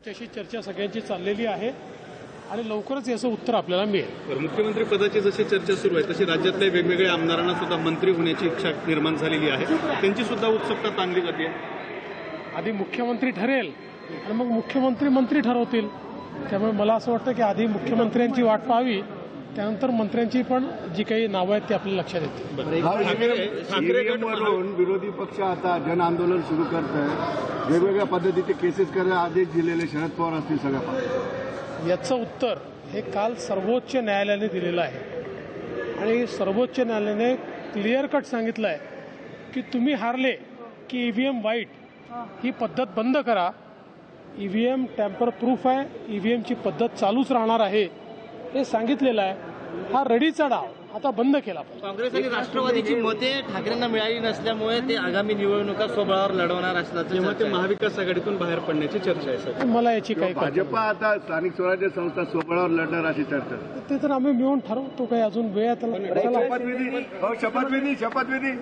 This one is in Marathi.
त्याच्याशी चर्चा सगळ्यांची चाललेली आहे आणि लवकरच याचं उत्तर आपल्याला मिळेल. मुख्यमंत्री पदाची जशी चर्चा सुरू आहे तशी राज्यातल्या वेगवेगळ्या आमदारांना सुद्धा मंत्री होण्याची इच्छा निर्माण झालेली आहे. त्यांची सुद्धा उत्सुकता ताणली जाते. आधी मुख्यमंत्री ठरेल आणि मग मुख्यमंत्री मंत्री ठरवतील. त्यामुळे मला असं वाटतं की आधी मुख्यमंत्र्यांची वाट पाहावी, त्यानंतर मंत्र्यांची पण जी काही नावं आहेत ती आपल्याला लक्षात येतील. ठाकरे गटावरून विरोधी पक्ष आता जन आंदोलन सुरू करत आहे. वेगवेगळ्या पद्धतीचे केसेस करायला आदेश दिलेले शरद पवार असतील सगळ्या पक्षाचे. याचं उत्तर हे काल सर्वोच्च न्यायालयाने दिलेलं आहे आणि सर्वोच्च न्यायालयाने क्लिअर कट सांगितलं आहे की तुम्ही हारले की ईव्हीएम वाईट ही पद्धत बंद करा. ईव्हीएम टॅम्पर प्रूफ आहे, ईव्हीएमची पद्धत चालूच राहणार आहे हे सांगितलेलं आहे. हा रडीचा डाव आता बंद केला पाहिजे. काँग्रेस आणि राष्ट्रवादीची मते ठाकरेंना मिळाली नसल्यामुळे ते आगामी निवडणुका स्वबळावर लढवणार असल्याचं तेव्हा ते महाविकास आघाडीतून बाहेर पडण्याची चर्चा आहे. मला याची काही भाजपा आता स्थानिक स्वराज्य संस्था स्वबळावर लढणार अशी चर्चा. ते तर आम्ही मिळून ठरवतो. काही अजून वेळ आहे त्याला. शपथविधी